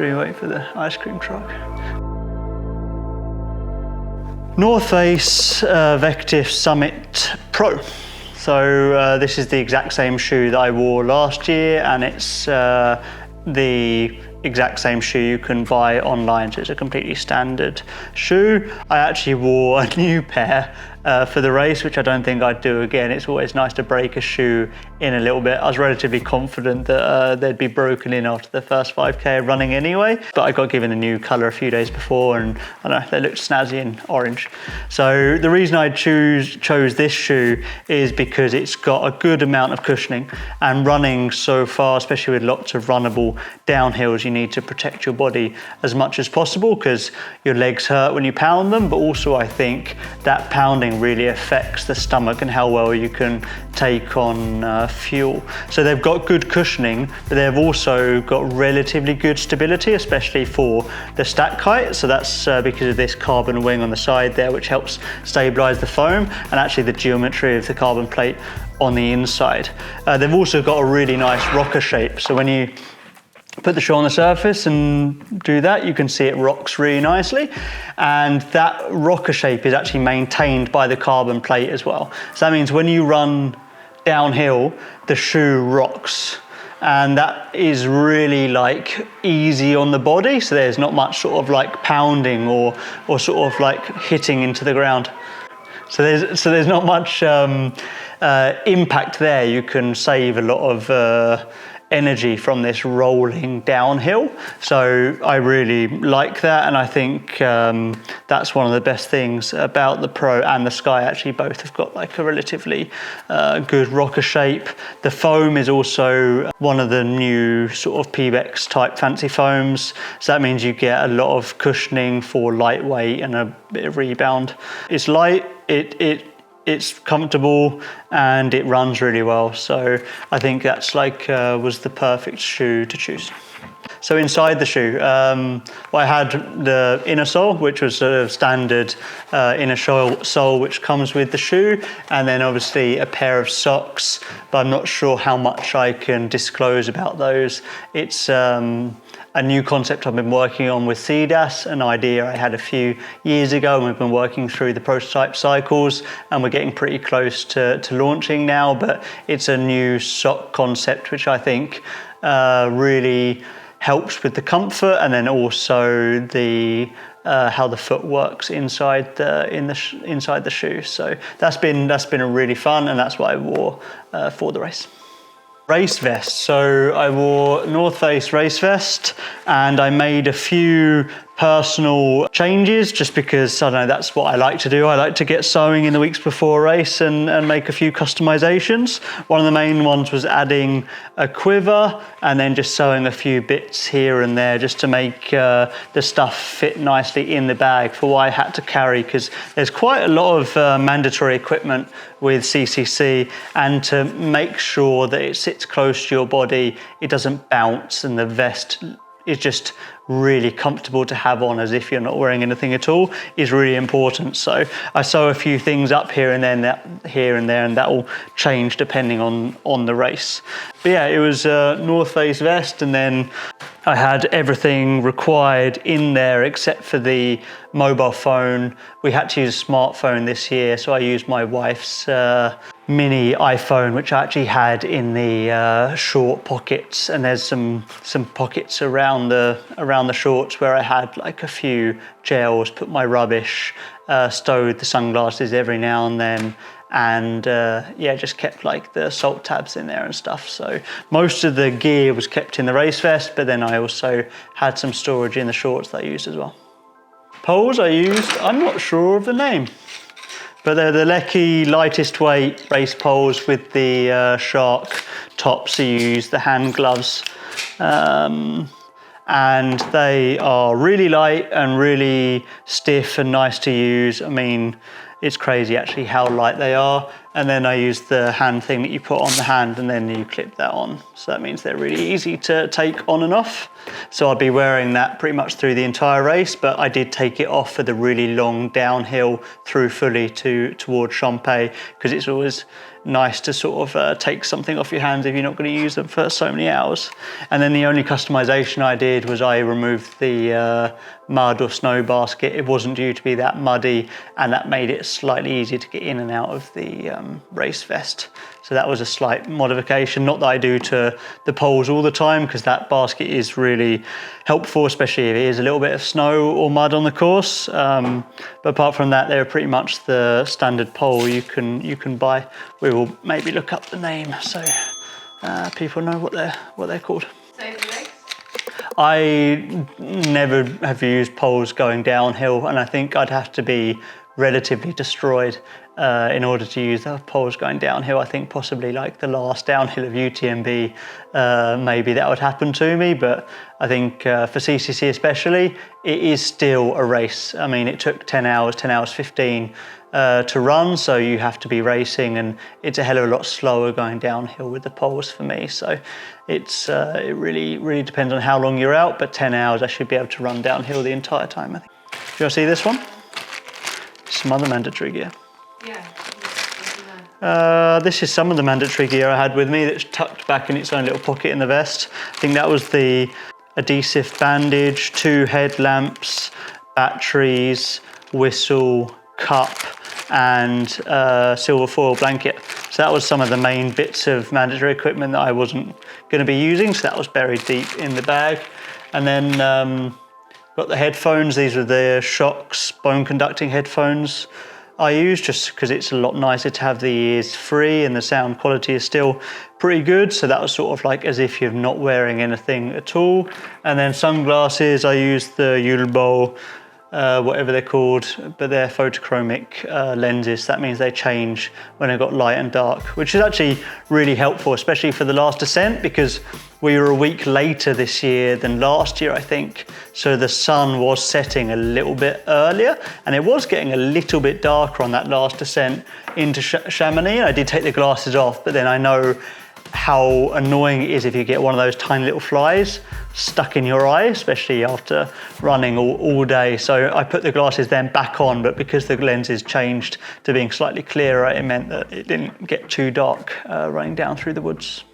Should we wait for the ice cream truck? North Face Vective Summit Pro. So this is the exact same shoe that I wore last year, and it's the exact same shoe you can buy online, so it's a completely standard shoe. I actually wore a new pair for the race, which I don't think I'd do again. It's always nice to break a shoe in a little bit. I was relatively confident that they'd be broken in after the first 5K running anyway, but I got given a new colour a few days before, and I don't know, they looked snazzy in orange. So the reason I chose this shoe is because it's got a good amount of cushioning, and running so far, especially with lots of runnable downhills, you need to protect your body as much as possible because your legs hurt when you pound them, but also I think that pounding really affects the stomach and how well you can take on fuel. So they've got good cushioning, but they've also got relatively good stability, especially for the stack height. So that's because of this carbon wing on the side there, which helps stabilize the foam, and actually the geometry of the carbon plate on the inside. They've also got a really nice rocker shape. So when you put the shoe on the surface and do that, you can see it rocks really nicely, and that rocker shape is actually maintained by the carbon plate as well. So that means when you run downhill, the shoe rocks, and that is really like easy on the body, so there's not much sort of like pounding or sort of like hitting into the ground. So there's not much impact there. You can save a lot of energy from this rolling downhill. So I really like that, and I think that's one of the best things about the Pro and the Sky. Actually, both have got like a relatively good rocker shape. The foam is also one of the new sort of Pebax type fancy foams, so that means you get a lot of cushioning for lightweight and a bit of rebound. It's light, it's comfortable, and it runs really well. So I think that's like was the perfect shoe to choose. So inside the shoe, I had the inner sole, which was a standard inner sole which comes with the shoe, and then obviously a pair of socks, but I'm not sure how much I can disclose about those. It's a new concept I've been working on with CDAS, an idea I had a few years ago, and we've been working through the prototype cycles, and we're getting pretty close to launching now. But it's a new sock concept which I think really helps with the comfort, and then also the how the foot works inside the shoe. So that's been a really fun, and that's what I wore for the race. Race vest. So I wore North Face race vest, and I made a few personal changes just because, I don't know, that's what I like to do. I like to get sewing in the weeks before a race and make a few customizations. One of the main ones was adding a quiver and then just sewing a few bits here and there just to make the stuff fit nicely in the bag for what I had to carry, because there's quite a lot of mandatory equipment with CCC, and to make sure that it sits close to your body, it doesn't bounce, and the vest is just really comfortable to have on as if you're not wearing anything at all, is really important. So I sew a few things up here and there, and that will change depending on the race. But yeah, it was a North Face vest, and then I had everything required in there except for the mobile phone. We had to use a smartphone this year, so I used my wife's mini iPhone, which I actually had in the short pockets, and there's some pockets around the shorts where I had like a few gels, put my rubbish, stowed the sunglasses every now and then, and yeah, just kept like the salt tabs in there and stuff. So most of the gear was kept in the race vest, but then I also had some storage in the shorts that I used as well. Poles I used, I'm not sure of the name, but they're the Lecky lightest weight race poles with the shark tops. So you use the hand gloves, and they are really light and really stiff and nice to use. I mean, it's crazy actually how light they are. And then I use the hand thing that you put on the hand and then you clip that on. So that means they're really easy to take on and off. So I'll be wearing that pretty much through the entire race, but I did take it off for the really long downhill through fully towards Champay, because it's always nice to sort of take something off your hands if you're not going to use them for so many hours. And then the only customization I did was I removed the mud or snow basket. It wasn't due to be that muddy, and that made it slightly easier to get in and out of the race vest. So that was a slight modification. Not that I do to the poles all the time, because that basket is really helpful, especially if it is a little bit of snow or mud on the course. But apart from that, they're pretty much the standard pole you can buy. We will maybe look up the name so people know what they're called. Same for legs? I never have used poles going downhill, and I think I'd have to be relatively destroyed in order to use the poles going downhill. I think possibly like the last downhill of UTMB, maybe that would happen to me, but I think for CCC especially, it is still a race. I mean, it took 10 hours 15 to run, so you have to be racing, and it's a hell of a lot slower going downhill with the poles for me. So it really depends on how long you're out, but 10 hours I should be able to run downhill the entire time, I think. Do you want to see this one? Some other mandatory gear. Yeah. This is some of the mandatory gear I had with me that's tucked back in its own little pocket in the vest. I think that was the adhesive bandage, 2 headlamps, batteries, whistle, cup, and silver foil blanket. So that was some of the main bits of mandatory equipment that I wasn't going to be using, so that was buried deep in the bag. And then got the headphones. These are the Shocks bone conducting headphones I use, just because it's a lot nicer to have the ears free and the sound quality is still pretty good. So that was sort of like as if you're not wearing anything at all. And then sunglasses, I used the Albon, whatever they're called, but they're photochromic lenses. That means they change when they've got light and dark, which is actually really helpful, especially for the last descent, because we were a week later this year than last year, I think. So the sun was setting a little bit earlier, and it was getting a little bit darker on that last descent into Chamonix. I did take the glasses off, but then I know how annoying it is if you get one of those tiny little flies stuck in your eye, especially after running all day. So I put the glasses then back on, but because the lenses changed to being slightly clearer, it meant that it didn't get too dark running down through the woods.